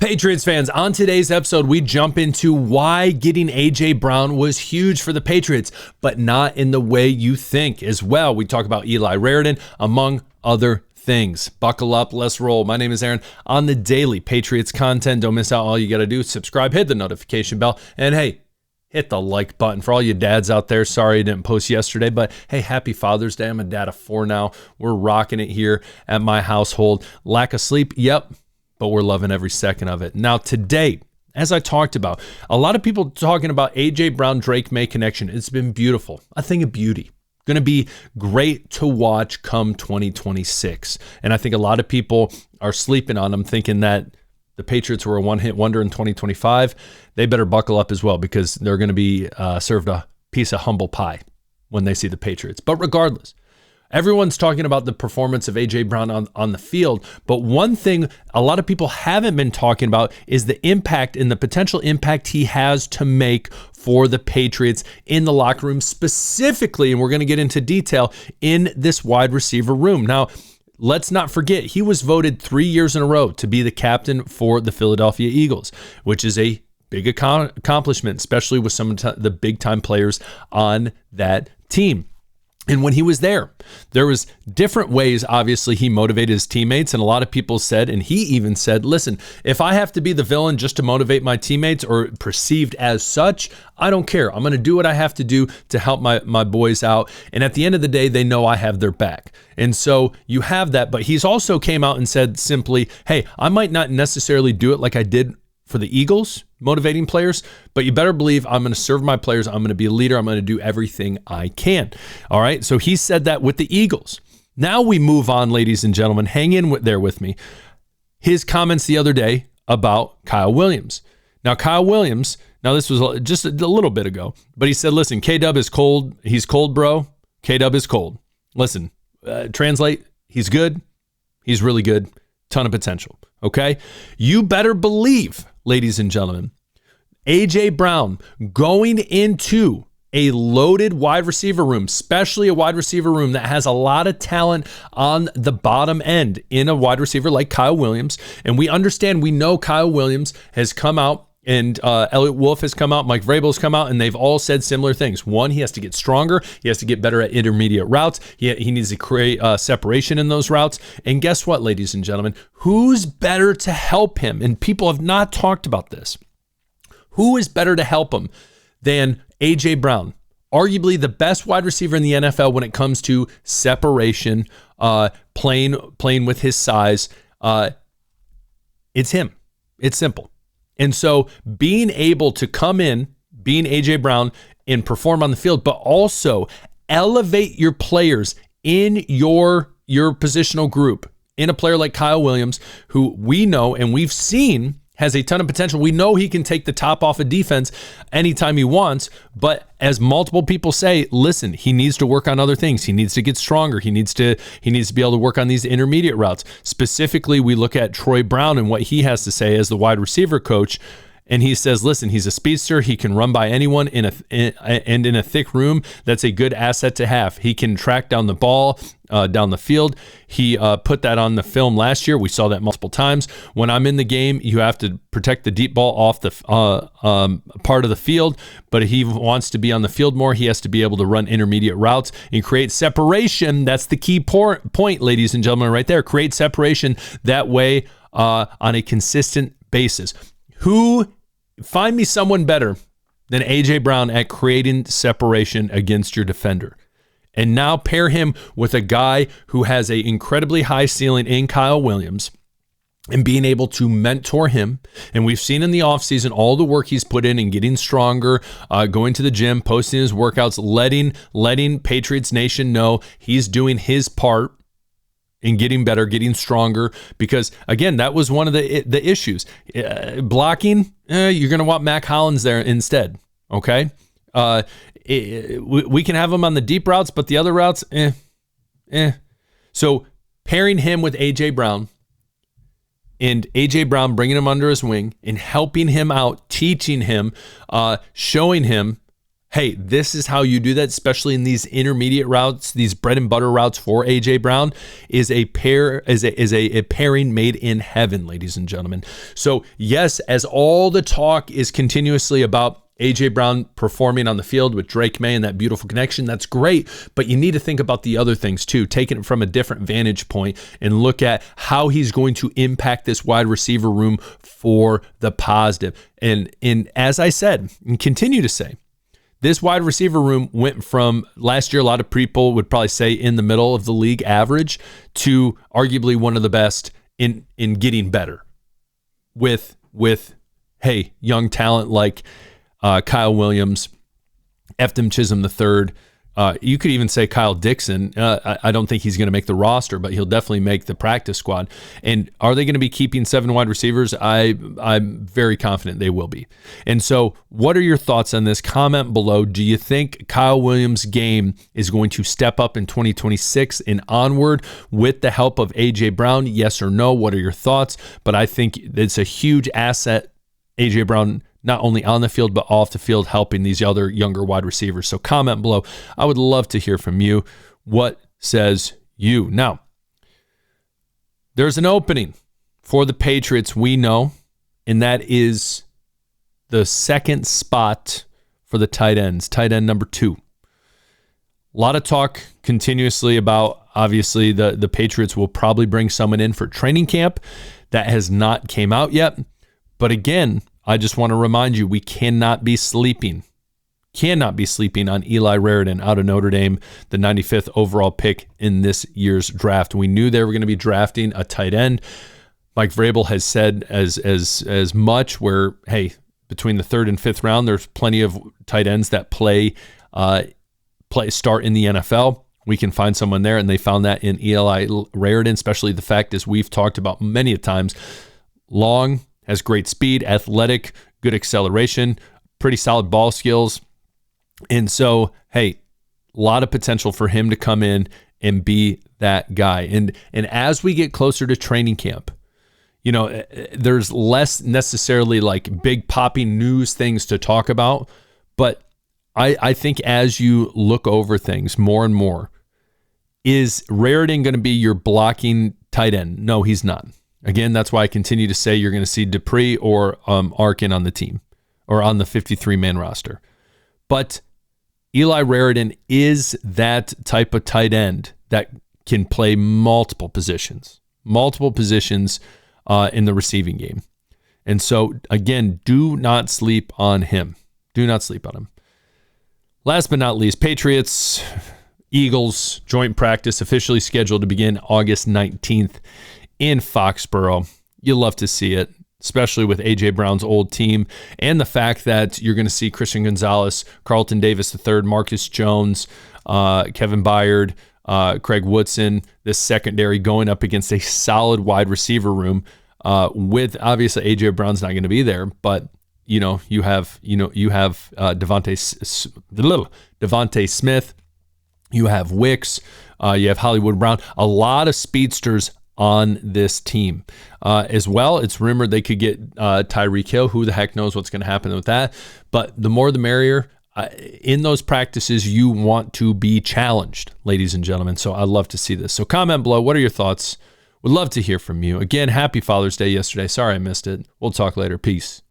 Patriots fans, on today's episode, we jump into why getting A.J. Brown was huge for the Patriots, but not in the way you think as well. We talk about Eli Raridan, among other things. Buckle up, let's roll. My name is Aaron. On the daily Patriots content, don't miss out. All you got to do is subscribe, hit the notification bell, and hey, hit the like button. For all you dads out there, sorry I didn't post yesterday, but hey, happy Father's Day. I'm a dad of 4 now. We're rocking it here at my household. Lack of sleep? Yep. But we're loving every second of it. Now today, as I talked about, a lot of people talking about A.J. Brown-Drake May connection. It's been beautiful. A thing of beauty. Going to be great to watch come 2026. And I think a lot of people are sleeping on them, thinking that the Patriots were a one-hit wonder in 2025. They better buckle up as well, because they're going to be served a piece of humble pie when they see the Patriots. But regardless, everyone's talking about the performance of A.J. Brown on the field, but one thing a lot of people haven't been talking about is the impact and the potential impact he has to make for the Patriots in the locker room specifically, and we're going to get into detail in this wide receiver room. Now, let's not forget, he was voted 3 years in a row to be the captain for the Philadelphia Eagles, which is a big accomplishment, especially with some of the big-time players on that team. And when he was there was different ways, obviously, he motivated his teammates. And a lot of people said, and he even said, listen, if I have to be the villain just to motivate my teammates or perceived as such, I don't care. I'm going to do what I have to do to help my boys out. And at the end of the day, they know I have their back. And so you have that. But he's also came out and said simply, hey, I might not necessarily do it like I did for the Eagles, motivating players, but you better believe I'm going to serve my players. I'm going to be a leader. I'm going to do everything I can. All right. So he said that with the Eagles. Now we move on, ladies and gentlemen. Hang in there with me. His comments the other day about Kyle Williams. Now, Kyle Williams, this was just a little bit ago, but he said, listen, K-Dub is cold. He's cold, bro. K-Dub is cold. Listen, translate, he's good. He's really good. Ton of potential. Okay. You better believe, ladies and gentlemen, A.J. Brown going into a loaded wide receiver room, especially a wide receiver room that has a lot of talent on the bottom end in a wide receiver like Kyle Williams. And we know Kyle Williams has come out, and Elliott Wolf has come out, Mike Vrabel has come out, and they've all said similar things. One, he has to get stronger. He has to get better at intermediate routes. He needs to create separation in those routes. And guess what, ladies and gentlemen? Who's better to help him? And people have not talked about this. Who is better to help him than A.J. Brown? Arguably the best wide receiver in the NFL when it comes to separation, playing with his size. It's him. It's simple. And so being able to come in, being A.J. Brown, and perform on the field, but also elevate your players in your positional group, in a player like Kyle Williams, who we know and we've seen has a ton of potential. We know he can take the top off of defense anytime he wants, but as multiple people say, listen, he needs to work on other things. He needs to get stronger. He needs to be able to work on these intermediate routes. Specifically, we look at Troy Brown and what he has to say as the wide receiver coach. And he says, listen, he's a speedster. He can run by anyone in a thick room. That's a good asset to have. He can track down the ball down the field. He put that on the film last year. We saw that multiple times. When I'm in the game, you have to protect the deep ball off the part of the field. But if he wants to be on the field more, he has to be able to run intermediate routes and create separation. That's the key point, ladies and gentlemen, right there. Create separation that way on a consistent basis. Find me someone better than A.J. Brown at creating separation against your defender. And now pair him with a guy who has an incredibly high ceiling in Kyle Williams and being able to mentor him. And we've seen in the offseason all the work he's put in and getting stronger, going to the gym, posting his workouts, letting Patriots Nation know he's doing his part in getting better, getting stronger, because again, that was one of the issues. Blocking, you're going to want Mac Hollins there instead. Okay, we can have him on the deep routes, but the other routes, So pairing him with A.J. Brown, and A.J. Brown bringing him under his wing and helping him out, teaching him, showing him, hey, this is how you do that, especially in these intermediate routes, these bread and butter routes for A.J. Brown, is a pairing made in heaven, ladies and gentlemen. So yes, as all the talk is continuously about A.J. Brown performing on the field with Drake May and that beautiful connection, that's great, but you need to think about the other things too, taking it from a different vantage point and look at how he's going to impact this wide receiver room for the positive. And as I said, and continue to say, this wide receiver room went from last year, a lot of people would probably say in the middle of the league average, to arguably one of the best in getting better with hey, young talent like Kyle Williams, Eftim Chisholm III. You could even say Kyle Dixon. I don't think he's going to make the roster, but he'll definitely make the practice squad. And are they going to be keeping 7 wide receivers? I'm very confident they will be. And so what are your thoughts on this? Comment below. Do you think Kyle Williams' game is going to step up in 2026 and onward with the help of A.J. Brown? Yes or no? What are your thoughts? But I think it's a huge asset, A.J. Brown, not only on the field, but off the field, helping these other younger wide receivers. So comment below. I would love to hear from you. What says you? Now, there's an opening for the Patriots, we know, and that is the second spot for the tight ends, tight end number 2. A lot of talk continuously about, obviously, the Patriots will probably bring someone in for training camp. That has not came out yet. But again, I just want to remind you, we cannot be sleeping on Eli Raridan out of Notre Dame, the 95th overall pick in this year's draft. We knew they were going to be drafting a tight end. Mike Vrabel has said as much where, hey, between the 3rd and 5th round, there's plenty of tight ends that start in the NFL. We can find someone there, and they found that in Eli Raridan, especially the fact, as we've talked about many a times, long, has great speed, athletic, good acceleration, pretty solid ball skills. And so, hey, a lot of potential for him to come in and be that guy. And as we get closer to training camp, you know, there's less necessarily like big popping news things to talk about. But I think as you look over things more and more, is Raridan going to be your blocking tight end? No, he's not. Again, that's why I continue to say you're going to see Dupree or Arkin on the team or on the 53-man roster. But Eli Raridan is that type of tight end that can play multiple positions in the receiving game. And so, again, do not sleep on him. Do not sleep on him. Last but not least, Patriots, Eagles joint practice officially scheduled to begin August 19th. in Foxborough. You love to see it, especially with A.J. Brown's old team, and the fact that you're going to see Christian Gonzalez, Carlton Davis III, Marcus Jones, Kevin Byard, Craig Woodson, this secondary going up against a solid wide receiver room. With obviously A.J. Brown's not going to be there, but you have Devontae Smith, you have Wicks, you have Hollywood Brown, a lot of speedsters on this team. As well, it's rumored they could get Tyreek Hill. Who the heck knows what's going to happen with that? But the more the merrier. In those practices, you want to be challenged, ladies and gentlemen. So I love to see this. So comment below. What are your thoughts? Would love to hear from you. Again, happy Father's Day yesterday. Sorry I missed it. We'll talk later. Peace.